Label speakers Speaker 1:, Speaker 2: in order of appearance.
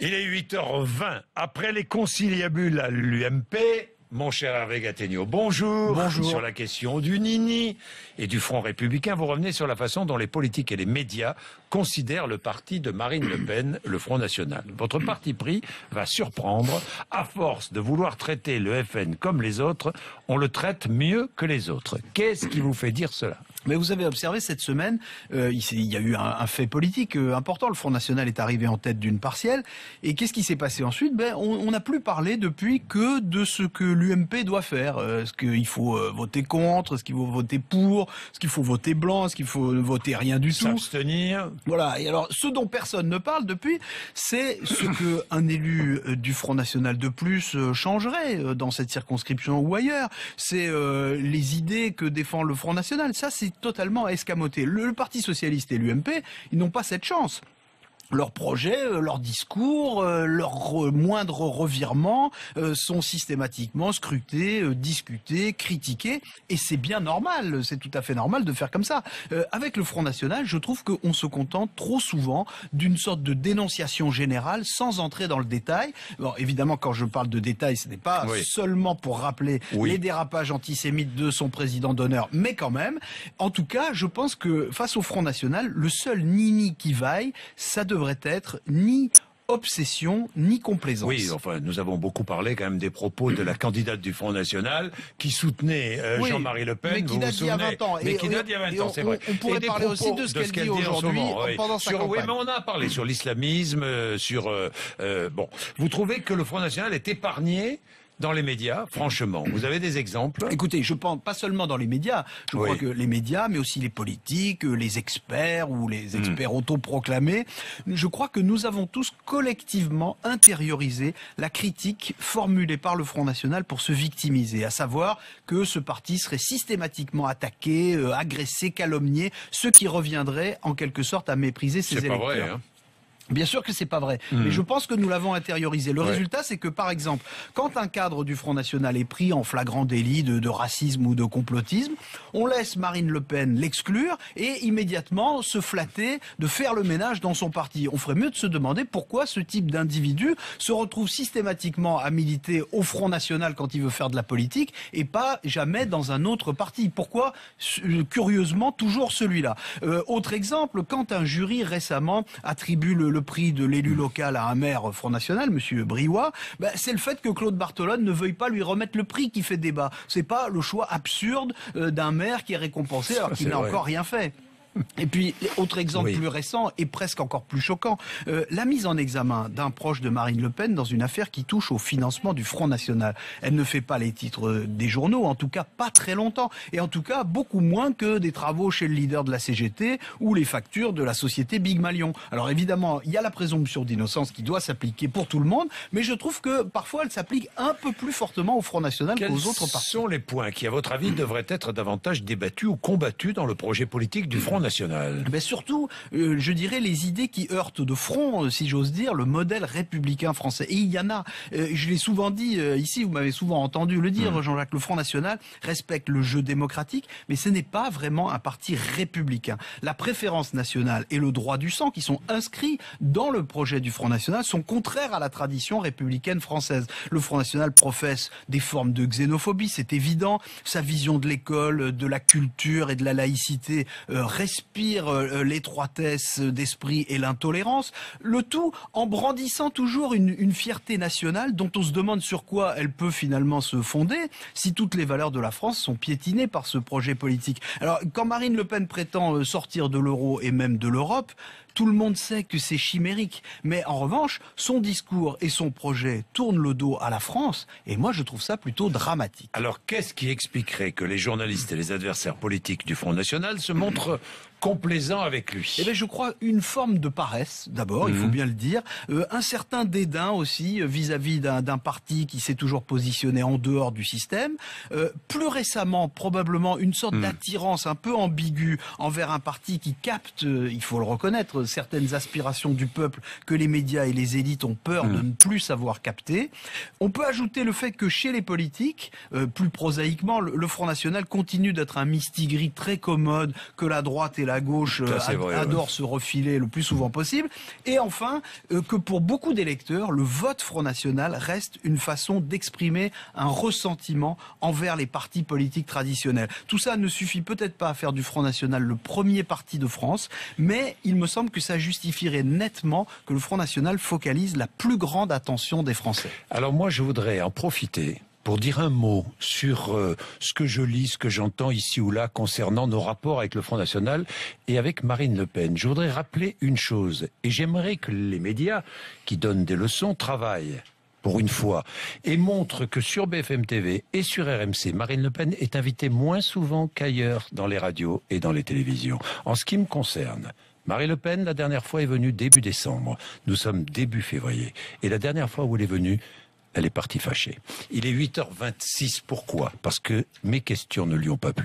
Speaker 1: Il est 8h20. Après les conciliabules à l'UMP, mon cher Hervé Gattegno, bonjour.
Speaker 2: Bonjour.
Speaker 1: Sur la question du Nini et du Front républicain, vous revenez sur la façon dont les politiques et les médias considèrent le parti de Marine Le Pen, le Front National. Votre parti pris va surprendre. À force de vouloir traiter le FN comme les autres, on le traite mieux que les autres. Qu'est-ce qui vous fait dire cela ?
Speaker 2: Mais vous avez observé cette semaine, il y a eu un fait politique important. Le Front National est arrivé en tête d'une partielle. Et qu'est-ce qui s'est passé ensuite ? On n'a plus parlé depuis que de ce que l'UMP doit faire. Est-ce qu'il faut voter contre ? Est-ce qu'il faut voter pour ? Est-ce qu'il faut voter blanc ? Est-ce qu'il faut voter rien du tout ?
Speaker 1: S'abstenir.
Speaker 2: Voilà. Et alors, ce dont personne ne parle depuis, c'est ce que un élu du Front National de plus changerait dans cette circonscription ou ailleurs. C'est les idées que défend le Front National. Ça, c'est totalement escamoté. Le Parti Socialiste et l'UMP, ils n'ont pas cette chance. Leurs projets, leurs discours, leurs moindres revirements sont systématiquement scrutés, discutés, critiqués, et c'est bien normal, c'est tout à fait normal de faire comme ça. Avec le Front National, je trouve qu'on se contente trop souvent d'une sorte de dénonciation générale sans entrer dans le détail. Bon, évidemment, quand je parle de détail, ce n'est pas seulement pour rappeler les dérapages antisémites de son président d'honneur, mais quand même. En tout cas, je pense que face au Front National, le seul nini qui vaille, ça devrait être ni obsession ni complaisance.
Speaker 1: Oui, enfin, nous avons beaucoup parlé quand même des propos de la candidate du Front National qui soutenait Jean-Marie Le Pen.
Speaker 2: Mais qui date d'il y a 20 ans.
Speaker 1: Mais qui date d'il y a 20 ans, c'est vrai.
Speaker 2: On pourrait parler aussi de ce qu'elle dit aujourd'hui pendant sa campagne.
Speaker 1: Oui, mais on a parlé sur l'islamisme, bon. Vous trouvez que le Front National est épargné dans les médias, franchement? Vous avez des exemples?
Speaker 2: Écoutez, je pense pas seulement dans les médias. Je crois que les médias, mais aussi les politiques, les experts ou les experts autoproclamés, je crois que nous avons tous collectivement intériorisé la critique formulée par le Front National pour se victimiser, à savoir que ce parti serait systématiquement attaqué, agressé, calomnié, ce qui reviendrait en quelque sorte à mépriser ses électeurs.
Speaker 1: C'est pas vrai, hein.
Speaker 2: Bien sûr que c'est pas vrai, mais je pense que nous l'avons intériorisé. Le résultat, c'est que, par exemple, quand un cadre du Front National est pris en flagrant délit de racisme ou de complotisme, on laisse Marine Le Pen l'exclure et immédiatement se flatter de faire le ménage dans son parti. On ferait mieux de se demander pourquoi ce type d'individu se retrouve systématiquement à militer au Front National quand il veut faire de la politique et pas jamais dans un autre parti. Pourquoi, curieusement, toujours celui-là? Autre exemple, quand un jury récemment attribue le prix de l'élu local à un maire Front National, Monsieur Briouat, c'est le fait que Claude Barthelone ne veuille pas lui remettre le prix qui fait débat. C'est pas le choix absurde d'un maire qui est récompensé alors qu'il n'a encore rien fait. Et puis, autre exemple plus récent et presque encore plus choquant, la mise en examen d'un proche de Marine Le Pen dans une affaire qui touche au financement du Front National. Elle ne fait pas les titres des journaux, en tout cas pas très longtemps, et en tout cas beaucoup moins que des travaux chez le leader de la CGT ou les factures de la société Big Malion. Alors évidemment, il y a la présomption d'innocence qui doit s'appliquer pour tout le monde, mais je trouve que parfois elle s'applique un peu plus fortement au Front National qu'aux autres partis.
Speaker 1: Quels sont les points qui, à votre avis, devraient être davantage débattus ou combattus dans le projet politique du Front National?
Speaker 2: Surtout, je dirais, les idées qui heurtent de front, si j'ose dire, le modèle républicain français. Et il y en a, je l'ai souvent dit ici, vous m'avez souvent entendu le dire, Jean-Jacques, le Front National respecte le jeu démocratique, mais ce n'est pas vraiment un parti républicain. La préférence nationale et le droit du sang qui sont inscrits dans le projet du Front National sont contraires à la tradition républicaine française. Le Front National professe des formes de xénophobie, c'est évident. Sa vision de l'école, de la culture et de la laïcité respire l'étroitesse d'esprit et l'intolérance, le tout en brandissant toujours une fierté nationale dont on se demande sur quoi elle peut finalement se fonder si toutes les valeurs de la France sont piétinées par ce projet politique. Alors, quand Marine Le Pen prétend sortir de l'euro et même de l'Europe, tout le monde sait que c'est chimérique. Mais en revanche, son discours et son projet tournent le dos à la France, et moi je trouve ça plutôt dramatique.
Speaker 1: Alors, qu'est-ce qui expliquerait que les journalistes et les adversaires politiques du Front National se montrent complaisants avec lui?
Speaker 2: Je crois une forme de paresse, d'abord, il faut bien le dire, un certain dédain aussi vis-à-vis d'un parti qui s'est toujours positionné en dehors du système, plus récemment probablement une sorte d'attirance un peu ambiguë envers un parti qui capte, il faut le reconnaître, certaines aspirations du peuple que les médias et les élites ont peur de ne plus savoir capter. On peut ajouter le fait que chez les politiques, plus prosaïquement, le Front National continue d'être un mistigris très commode que la droite droite et la gauche adorent se refiler le plus souvent possible. Et enfin, que pour beaucoup d'électeurs, le vote Front National reste une façon d'exprimer un ressentiment envers les partis politiques traditionnels. Tout ça ne suffit peut-être pas à faire du Front National le premier parti de France, mais il me semble que ça justifierait nettement que le Front National focalise la plus grande attention des Français.
Speaker 1: Alors moi, je voudrais en profiter pour dire un mot sur ce que je lis, ce que j'entends ici ou là concernant nos rapports avec le Front National et avec Marine Le Pen. Je voudrais rappeler une chose, et j'aimerais que les médias qui donnent des leçons travaillent pour une fois, et montrent que sur BFM TV et sur RMC, Marine Le Pen est invitée moins souvent qu'ailleurs dans les radios et dans les télévisions. En ce qui me concerne, Marine Le Pen, la dernière fois, est venue début décembre. Nous sommes début février. Et la dernière fois où elle est venue, elle est partie fâchée. Il est 8h26. Pourquoi? Parce que mes questions ne lui ont pas plu.